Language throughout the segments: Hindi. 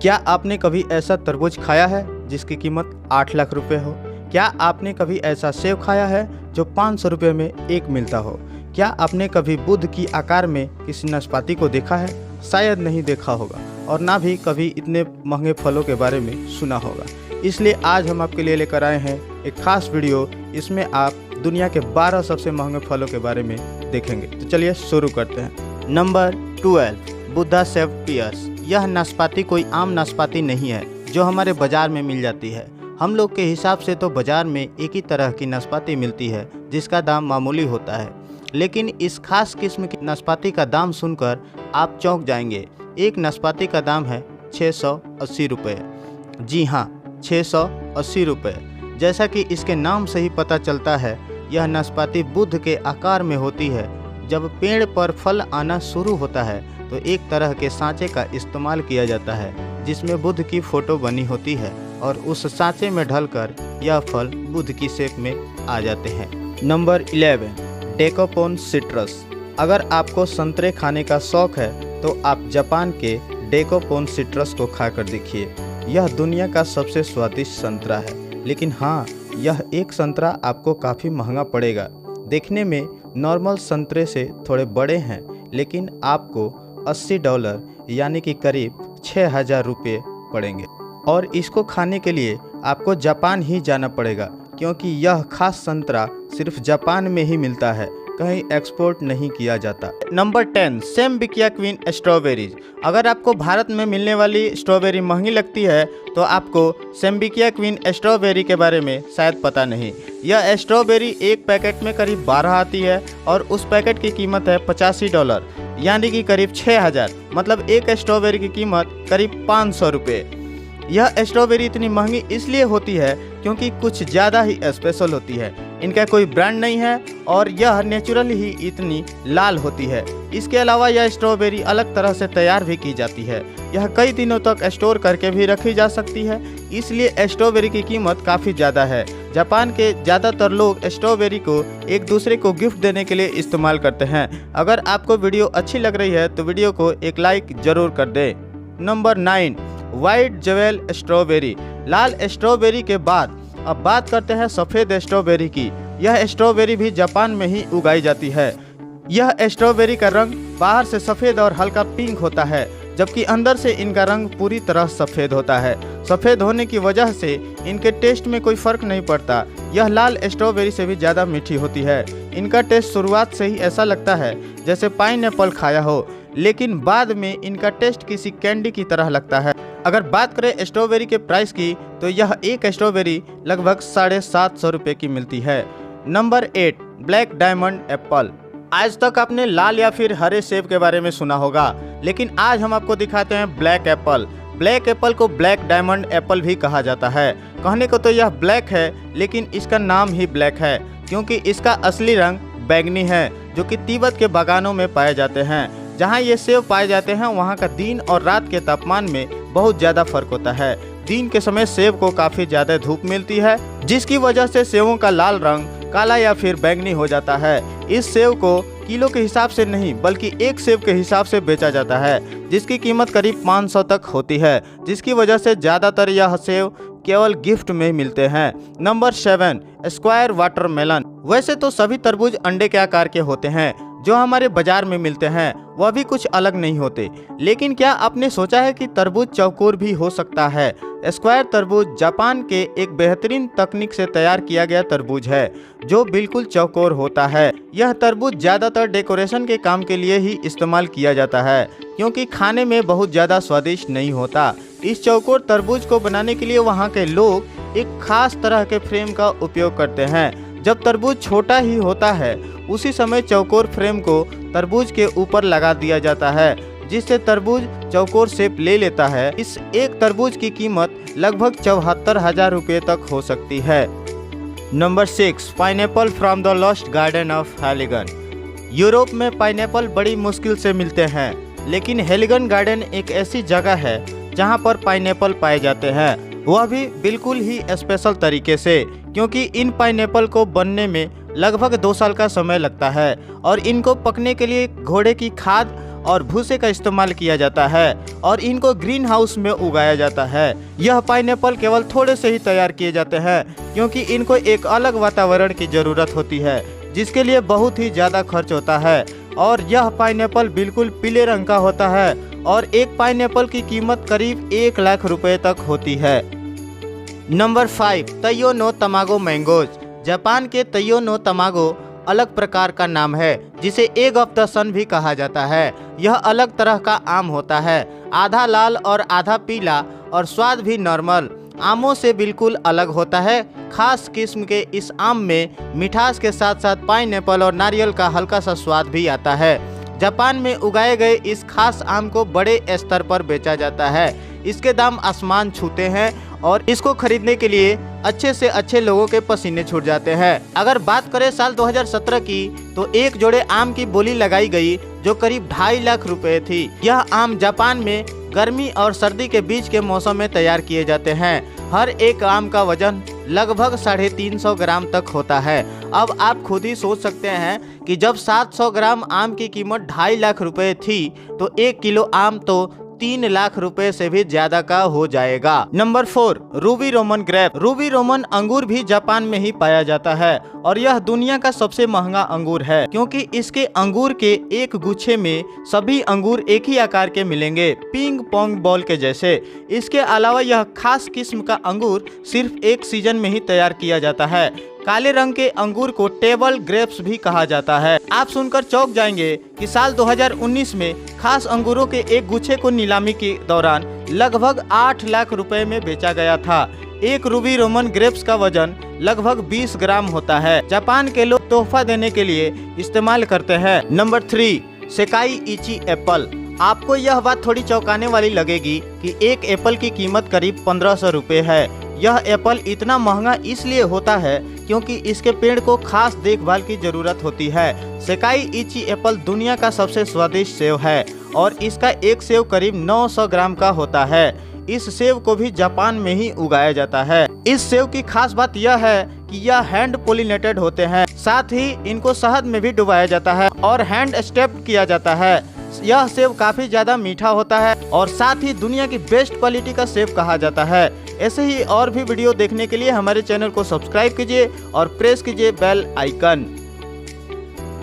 क्या आपने कभी ऐसा तरबूज खाया है जिसकी कीमत 8 लाख रुपए हो? क्या आपने कभी ऐसा सेब खाया है जो 500 रुपये में एक मिलता हो? क्या आपने कभी बुद्ध की आकार में किसी नाशपाती को देखा है? शायद नहीं देखा होगा और ना भी कभी इतने महंगे फलों के बारे में सुना होगा। इसलिए आज हम आपके लिए लेकर आए हैं एक खास वीडियो। इसमें आप दुनिया के 12 सबसे महंगे फलों के बारे में देखेंगे। तो चलिए शुरू करते हैं। नंबर 12, बुद्धा सेब पियर्स। यह नाशपाती कोई आम नाशपाती नहीं है जो हमारे बाजार में मिल जाती है। हम लोग के हिसाब से तो बाजार में एक ही तरह की नाशपाती मिलती है जिसका दाम मामूली होता है, लेकिन इस खास किस्म की नाशपाती का दाम सुनकर आप चौंक जाएंगे। एक नाशपाती का दाम है 680 रुपये। जी हाँ, 680 रुपये। जैसा कि इसके नाम से ही पता चलता है, यह नाशपाती बुद्ध के आकार में होती है। जब पेड़ पर फल आना शुरू होता है तो एक तरह के सांचे का इस्तेमाल किया जाता है जिसमें बुद्ध की फ़ोटो बनी होती है और उस सांचे में ढलकर यह फल बुद्ध की शेप में आ जाते हैं। Number 11, Dekopon citrus. अगर आपको संतरे खाने का शौक है तो आप जापान के डेकोपोन सिट्रस को खाकर देखिए। यह दुनिया का सबसे स्वादिष्ट संतरा है, लेकिन हाँ, यह एक संतरा आपको काफ़ी महंगा पड़ेगा। देखने में नॉर्मल संतरे से थोड़े बड़े हैं, लेकिन आपको $80 यानी कि करीब 6000 रुपये पड़ेंगे। और इसको खाने के लिए आपको जापान ही जाना पड़ेगा, क्योंकि यह खास संतरा सिर्फ जापान में ही मिलता है, कहीं एक्सपोर्ट नहीं किया जाता। Number 10, Sembikiya queen strawberries. अगर आपको भारत में मिलने वाली स्ट्रॉबेरी महंगी लगती है तो आपको सेम्बिकिया क्वीन स्ट्रॉबेरी के बारे में शायद पता नहीं। यह स्ट्रॉबेरी एक पैकेट में करीब 12 आती है और उस पैकेट की कीमत है $85 यानी कि करीब 6000। मतलब एक स्ट्रॉबेरी की कीमत करीब 500 रुपये। यह स्ट्रॉबेरी इतनी महंगी इसलिए होती है क्योंकि कुछ ज़्यादा ही स्पेशल होती है। इनका कोई ब्रांड नहीं है और यह नेचुरल ही इतनी लाल होती है। इसके अलावा यह स्ट्रॉबेरी अलग तरह से तैयार भी की जाती है। यह कई दिनों तक स्टोर करके भी रखी जा सकती है, इसलिए स्ट्रॉबेरी की कीमत काफ़ी ज़्यादा है। जापान के ज़्यादातर लोग स्ट्रॉबेरी को एक दूसरे को गिफ्ट देने के लिए इस्तेमाल करते हैं। अगर आपको वीडियो अच्छी लग रही है तो वीडियो को एक लाइक ज़रूर कर दें। Number 9, white jewel strawberry. लाल स्ट्रॉबेरी के बाद अब बात करते हैं सफ़ेद स्ट्रॉबेरी की। यह स्ट्रॉबेरी भी जापान में ही उगाई जाती है। यह स्ट्रॉबेरी का रंग बाहर से सफ़ेद और हल्का पिंक होता है, जबकि अंदर से इनका रंग पूरी तरह सफ़ेद होता है। सफ़ेद होने की वजह से इनके टेस्ट में कोई फ़र्क नहीं पड़ता। यह लाल स्ट्रॉबेरी से भी ज़्यादा मीठी होती है। इनका टेस्ट शुरुआत से ही ऐसा लगता है जैसे पाइनएप्पल खाया हो, लेकिन बाद में इनका टेस्ट किसी कैंडी की तरह लगता है। अगर बात करें स्ट्रॉबेरी के प्राइस की तो यह एक स्ट्रॉबेरी लगभग 750 रुपये की मिलती है। Number 8, black diamond Apple. आज तक आपने लाल या फिर हरे सेब के बारे में सुना होगा, लेकिन आज हम आपको दिखाते हैं ब्लैक एप्पल। ब्लैक एप्पल को ब्लैक डायमंड एप्पल भी कहा जाता है। कहने को तो यह ब्लैक है, लेकिन इसका नाम ही ब्लैक है क्योंकि इसका असली रंग बैंगनी है, जो कि तिब्बत के बागानों में पाए जाते हैं। जहाँ ये सेब पाए जाते हैं वहाँ का दिन और रात के तापमान में बहुत ज़्यादा फर्क होता है। दिन के समय सेब को काफ़ी ज़्यादा धूप मिलती है, जिसकी वजह से सेबों का लाल रंग काला या फिर बैंगनी हो जाता है। इस सेब को किलो के हिसाब से नहीं बल्कि एक सेब के हिसाब से बेचा जाता है, जिसकी कीमत करीब 500 तक होती है, जिसकी वजह से ज़्यादातर यह सेब केवल गिफ्ट में मिलते हैं। Number 7, square watermelon. वैसे तो सभी तरबूज अंडे के आकार के होते हैं जो हमारे बाजार में मिलते हैं, वह भी कुछ अलग नहीं होते। लेकिन क्या आपने सोचा है कि तरबूज चौकोर भी हो सकता है? स्क्वायर तरबूज जापान के एक बेहतरीन तकनीक से तैयार किया गया तरबूज है जो बिल्कुल चौकोर होता है। यह तरबूज ज़्यादातर डेकोरेशन के काम के लिए ही इस्तेमाल किया जाता है, क्योंकि खाने में बहुत ज़्यादा स्वादिष्ट नहीं होता। इस चौकोर तरबूज को बनाने के लिए वहाँ के लोग एक खास तरह के फ्रेम का उपयोग करते हैं। जब तरबूज छोटा ही होता है उसी समय चौकोर फ्रेम को तरबूज के ऊपर लगा दिया जाता है, जिससे तरबूज चौकोर शेप ले लेता है। इस एक तरबूज की कीमत लगभग 74,000 रुपये तक हो सकती है। Number 6, pineapple from the Lost Garden of Heligan. Europe में पाइनएप्पल बड़ी मुश्किल से मिलते हैं, लेकिन हेलिगन गार्डन एक ऐसी जगह है जहां पर पाइनएप्पल पाए जाते हैं, वह भी बिल्कुल ही स्पेशल तरीके से, क्योंकि इन पाइनएप्पल को बनने में लगभग 2 साल का समय लगता है और इनको पकने के लिए घोड़े की खाद और भूसे का इस्तेमाल किया जाता है और इनको ग्रीन हाउस में उगाया जाता है। यह पाइनएप्पल केवल थोड़े से ही तैयार किए जाते हैं क्योंकि इनको एक अलग वातावरण की ज़रूरत होती है जिसके लिए बहुत ही ज़्यादा खर्च होता है। और यह पाइनएप्पल बिल्कुल पीले रंग का होता है और एक पाइनएप्पल की कीमत करीब 1 लाख रुपए तक होती है। नंबर 5, तैयो नो तमागो मैंगोज। जापान के तैयो नो तमागो अलग प्रकार का नाम है जिसे एग ऑफ द सन भी कहा जाता है। यह अलग तरह का आम होता है, आधा लाल और आधा पीला, और स्वाद भी नॉर्मल आमों से बिल्कुल अलग होता है। खास किस्म के इस आम में मिठास के साथ साथ पाइनएप्पल और नारियल का हल्का सा स्वाद भी आता है। जापान में उगाए गए इस खास आम को बड़े स्तर पर बेचा जाता है। इसके दाम आसमान छूते हैं और इसको खरीदने के लिए अच्छे से अच्छे लोगों के पसीने छूट जाते हैं। अगर बात करें साल 2017 की तो एक जोड़े आम की बोली लगाई गई जो करीब 2.5 लाख रुपए थी। यह आम जापान में गर्मी और सर्दी के बीच के मौसम में तैयार किए जाते हैं। हर एक आम का वजन लगभग 350 ग्राम तक होता है। अब आप खुद ही सोच सकते हैं कि जब 700 ग्राम आम की कीमत 2.5 लाख रुपए थी तो 1 किलो आम तो 3 लाख रुपए से भी ज्यादा का हो जाएगा। Number 4, Ruby Roman grape. Ruby Roman अंगूर भी जापान में ही पाया जाता है और यह दुनिया का सबसे महंगा अंगूर है क्योंकि इसके अंगूर के एक गुच्छे में सभी अंगूर एक ही आकार के मिलेंगे, पिंग पोंग बॉल के जैसे। इसके अलावा यह खास किस्म का अंगूर सिर्फ एक सीजन में ही तैयार किया जाता है। काले रंग के अंगूर को टेबल ग्रेप्स भी कहा जाता है। आप सुनकर चौंक जाएंगे कि साल 2019 में खास अंगूरों के एक गुच्छे को नीलामी के दौरान लगभग 8 लाख रुपए में बेचा गया था। एक रूबी रोमन ग्रेप्स का वजन लगभग 20 ग्राम होता है। जापान के लोग तोहफा देने के लिए इस्तेमाल करते हैं। Number 3, Sekai Ichi apple. आपको यह बात थोड़ी चौंकाने वाली लगेगी कि एक एप्पल की कीमत करीब 1500 रुपए है। यह एप्पल इतना महंगा इसलिए होता है क्योंकि इसके पेड़ को खास देखभाल की जरूरत होती है। सेकाई इची एप्पल दुनिया का सबसे स्वादिष्ट सेव है और इसका एक सेव करीब 900 ग्राम का होता है। इस सेव को भी जापान में ही उगाया जाता है। इस सेव की खास बात यह है कि यह हैंड पोलिनेटेड होते हैं, साथ ही इनको शहद में भी डुबाया जाता है और हैंड स्टेप्ड किया जाता है। यह सेव काफी ज्यादा मीठा होता है और साथ ही दुनिया की बेस्ट क्वालिटी का सेव कहा जाता है। ऐसे ही और भी वीडियो देखने के लिए हमारे चैनल को सब्सक्राइब कीजिए और प्रेस कीजिए bell icon.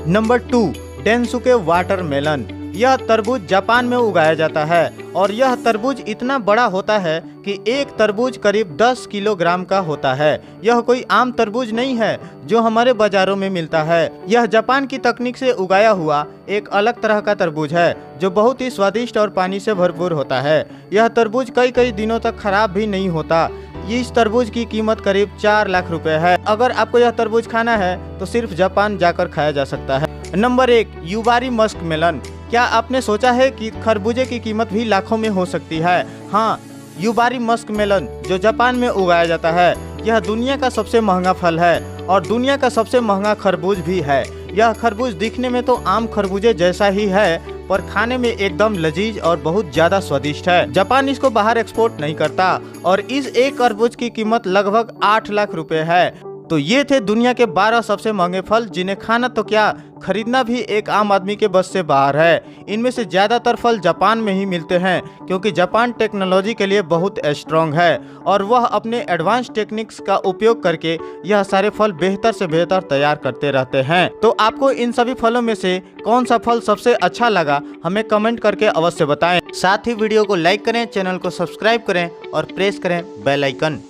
Number 2, Densuke watermelon. यह तरबूज जापान में उगाया जाता है और यह तरबूज इतना बड़ा होता है कि एक तरबूज करीब 10 किलोग्राम का होता है। यह कोई आम तरबूज नहीं है जो हमारे बाजारों में मिलता है। यह जापान की तकनीक से उगाया हुआ एक अलग तरह का तरबूज है जो बहुत ही स्वादिष्ट और पानी से भरपूर होता है। यह तरबूज कई दिनों तक खराब भी नहीं होता। इस तरबूज की कीमत करीब 4 लाख रुपए है। अगर आपको यह तरबूज खाना है तो सिर्फ जापान जाकर खाया जा सकता है। Number 1, Yubari musk melon. क्या आपने सोचा है कि खरबूजे की कीमत भी लाखों में हो सकती है? हाँ, युबारी मस्क मेलन जो जापान में उगाया जाता है यह दुनिया का सबसे महंगा फल है और दुनिया का सबसे महंगा खरबूज भी है। यह खरबूज दिखने में तो आम खरबूजे जैसा ही है पर खाने में एकदम लजीज और बहुत ज्यादा स्वादिष्ट है। जापान इसको बाहर एक्सपोर्ट नहीं करता और इस एक खरबूज की कीमत लगभग 8 लाख रुपए है। तो ये थे दुनिया के 12 सबसे महंगे फल जिन्हें खाना तो क्या खरीदना भी एक आम आदमी के बस से बाहर है। इनमें से ज़्यादातर फल जापान में ही मिलते हैं क्योंकि जापान टेक्नोलॉजी के लिए बहुत स्ट्रॉन्ग है और वह अपने एडवांस टेक्निक्स का उपयोग करके यह सारे फल बेहतर से बेहतर तैयार करते रहते हैं। तो आपको इन सभी फलों में से कौन सा फल सबसे अच्छा लगा हमें कमेंट करके अवश्य बताएं। साथ ही वीडियो को लाइक करें, चैनल को सब्सक्राइब करें और प्रेस करें बेल आइकन।